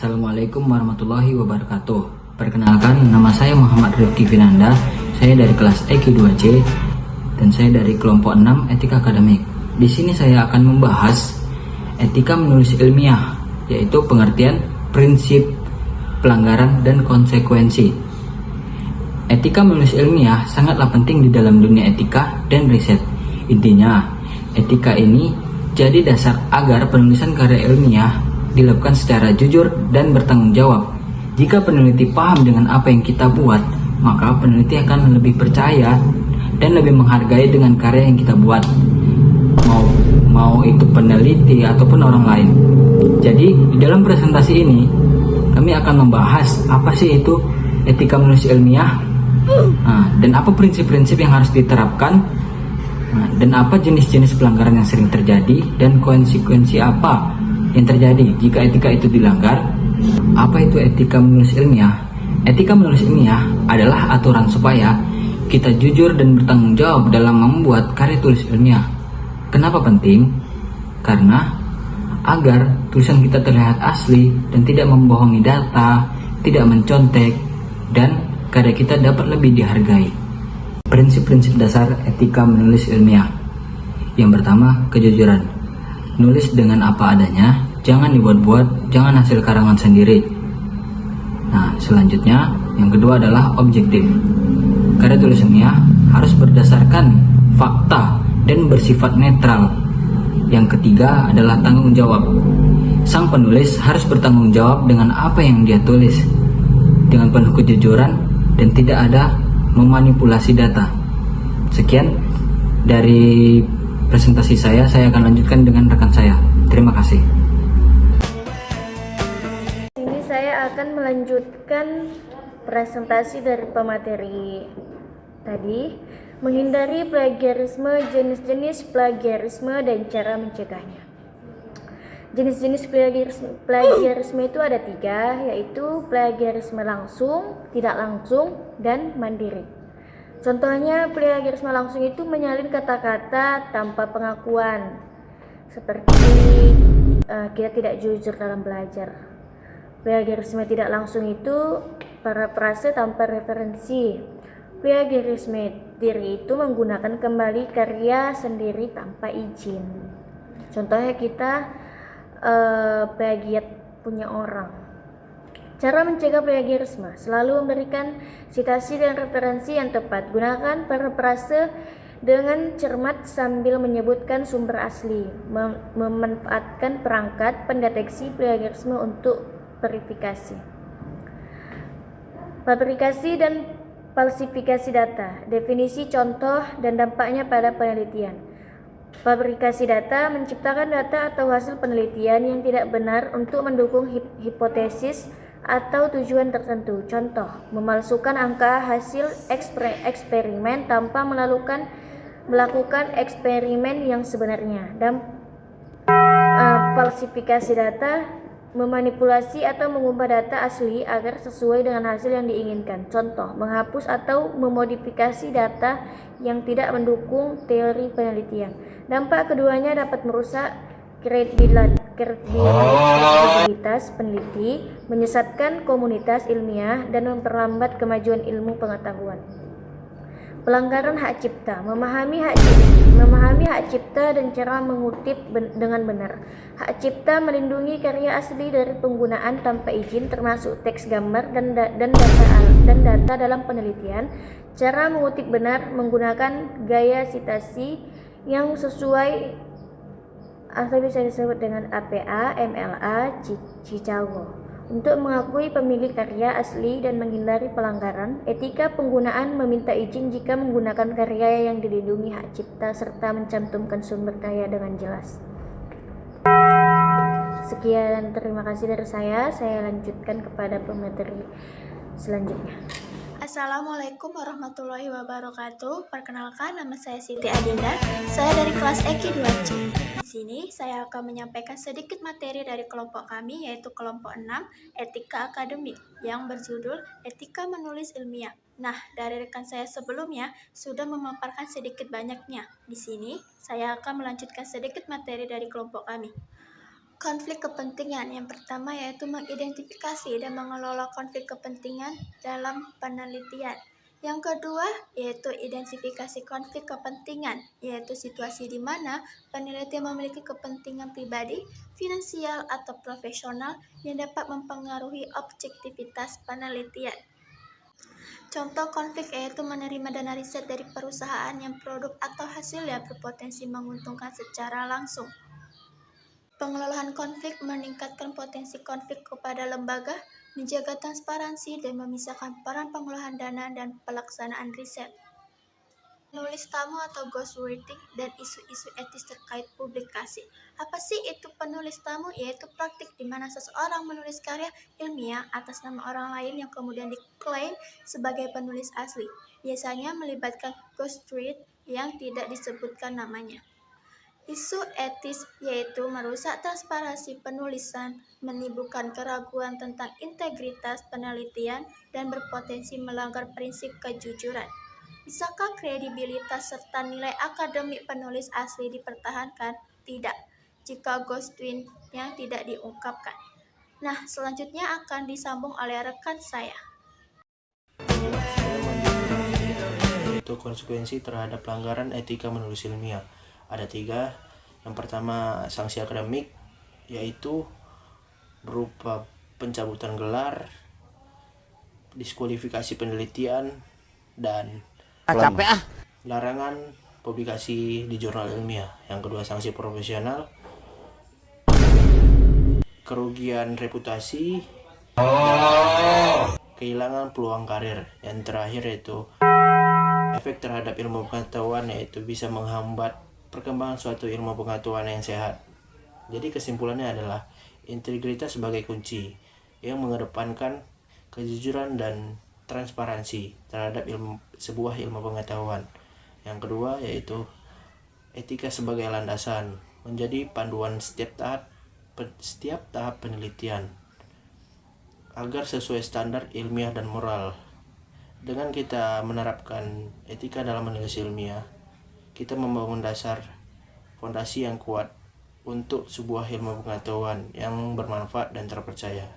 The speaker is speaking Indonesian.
Assalamualaikum warahmatullahi wabarakatuh. Perkenalkan, nama saya Muhammad Rifki Finanda. Saya dari kelas EQ 2C dan saya dari kelompok 6 Etika Akademik. Di sini saya akan membahas etika menulis ilmiah, yaitu pengertian prinsip, pelanggaran, dan konsekuensi. Etika menulis ilmiah sangatlah penting di dalam dunia etika dan riset. Intinya, etika ini jadi dasar agar penulisan karya ilmiah dilakukan secara jujur dan bertanggung jawab. Jika peneliti paham dengan apa yang kita buat, maka peneliti akan lebih percaya dan lebih menghargai dengan karya yang kita buat, mau itu peneliti ataupun orang lain. Jadi di dalam presentasi ini kami akan membahas apa sih itu etika menulis ilmiah, dan apa prinsip-prinsip yang harus diterapkan, dan apa jenis-jenis pelanggaran yang sering terjadi, dan konsekuensi apa yang terjadi jika etika itu dilanggar. Apa itu etika menulis ilmiah? Etika menulis ilmiah adalah aturan supaya kita jujur dan bertanggung jawab dalam membuat karya tulis ilmiah. Kenapa penting? Karena agar tulisan kita terlihat asli dan tidak membohongi data, tidak mencontek, dan karya kita dapat lebih dihargai. Prinsip-prinsip dasar etika menulis ilmiah. Yang pertama, kejujuran. Nulis dengan apa adanya, jangan dibuat-buat, jangan hasil karangan sendiri. Nah, selanjutnya, yang kedua adalah objektif. Karya tulis ilmiah harus berdasarkan fakta dan bersifat netral. Yang ketiga adalah tanggung jawab. Sang penulis harus bertanggung jawab dengan apa yang dia tulis, dengan penuh kejujuran dan tidak ada memanipulasi data. Sekian dari presentasi saya akan lanjutkan dengan rekan saya. Terima kasih. Ini saya akan melanjutkan presentasi dari pemateri tadi, menghindari plagiarisme, jenis-jenis plagiarisme dan cara mencegahnya. Jenis-jenis plagiarisme itu ada 3, yaitu plagiarisme langsung, tidak langsung, dan mandiri. Contohnya, plagiarisme langsung itu menyalin kata-kata tanpa pengakuan, seperti kita tidak jujur dalam belajar. Plagiarisme tidak langsung itu parafrase tanpa referensi. Plagiarisme diri itu menggunakan kembali karya sendiri tanpa izin. Contohnya kita plagiat punya orang. Cara mencegah plagiarisme: selalu memberikan citasi dan referensi yang tepat. Gunakan parafrase dengan cermat sambil menyebutkan sumber asli. Memanfaatkan perangkat pendeteksi plagiarisme untuk verifikasi. Fabrikasi dan falsifikasi data. Definisi, contoh, dan dampaknya pada penelitian. Fabrikasi data: menciptakan data atau hasil penelitian yang tidak benar untuk mendukung hipotesis atau tujuan tertentu. Contoh, memalsukan angka hasil eksperimen tanpa melakukan eksperimen yang sebenarnya. Dan falsifikasi data: memanipulasi atau mengubah data asli agar sesuai dengan hasil yang diinginkan. Contoh, menghapus atau memodifikasi data yang tidak mendukung teori penelitian. Dampak keduanya dapat merusak kredibilitas peneliti, menyesatkan komunitas ilmiah, dan memperlambat kemajuan ilmu pengetahuan. Pelanggaran hak cipta: memahami hak cipta dan cara mengutip dengan benar. Hak cipta melindungi karya asli dari penggunaan tanpa izin, termasuk teks, gambar, dan data dalam penelitian. Cara mengutip benar: menggunakan gaya sitasi yang sesuai atau bisa disebut dengan APA, MLA, Chicago, untuk mengakui pemilik karya asli dan menghindari pelanggaran. Etika penggunaan: meminta izin jika menggunakan karya yang dilindungi hak cipta serta mencantumkan sumber daya dengan jelas. Sekian, terima kasih dari saya lanjutkan kepada pemateri selanjutnya. Assalamualaikum warahmatullahi wabarakatuh. Perkenalkan, nama saya Siti Adinda. Saya dari kelas EQ 2C. Di sini saya akan menyampaikan sedikit materi dari kelompok kami, yaitu kelompok 6 Etika Akademik, yang berjudul Etika Menulis Ilmiah. Nah, dari rekan saya sebelumnya sudah memaparkan sedikit banyaknya. Di sini saya akan melanjutkan sedikit materi dari kelompok kami. Konflik kepentingan yang pertama yaitu mengidentifikasi dan mengelola konflik kepentingan dalam penelitian. Yang kedua yaitu identifikasi konflik kepentingan, yaitu situasi di mana peneliti memiliki kepentingan pribadi, finansial, atau profesional yang dapat mempengaruhi objektivitas penelitian. Contoh konflik yaitu menerima dana riset dari perusahaan yang produk atau hasilnya berpotensi menguntungkan secara langsung. Pengelolaan konflik meningkatkan potensi konflik kepada lembaga, menjaga transparansi, dan memisahkan peran pengelolaan dana dan pelaksanaan riset. Penulis tamu atau ghostwriting dan isu-isu etis terkait publikasi. Apa sih itu penulis tamu? Yaitu praktik di mana seseorang menulis karya ilmiah atas nama orang lain yang kemudian diklaim sebagai penulis asli. Biasanya melibatkan ghostwriter yang tidak disebutkan namanya. Isu etis yaitu merusak transparansi penulisan, menimbulkan keraguan tentang integritas penelitian, dan berpotensi melanggar prinsip kejujuran. Bisakah kredibilitas serta nilai akademik penulis asli dipertahankan? Tidak, jika ghostwriting yang tidak diungkapkan. Nah, selanjutnya akan disambung oleh rekan saya. Itu konsekuensi terhadap pelanggaran etika menulis ilmiah. Ada 3. Yang pertama, sanksi akademik, yaitu berupa pencabutan gelar, diskualifikasi penelitian, dan larangan publikasi di jurnal ilmiah. Yang kedua, sanksi profesional, kerugian reputasi, kehilangan peluang karir. Yang terakhir yaitu efek terhadap ilmu pengetahuan, yaitu bisa menghambat perkembangan suatu ilmu pengetahuan yang sehat. Jadi kesimpulannya adalah integritas sebagai kunci yang mengedepankan kejujuran dan transparansi terhadap sebuah ilmu pengetahuan. Yang kedua yaitu etika sebagai landasan, menjadi panduan setiap tahap penelitian agar sesuai standar ilmiah dan moral. Dengan kita menerapkan etika dalam menulis ilmiah, kita membangun fondasi yang kuat untuk sebuah ilmu pengetahuan yang bermanfaat dan terpercaya.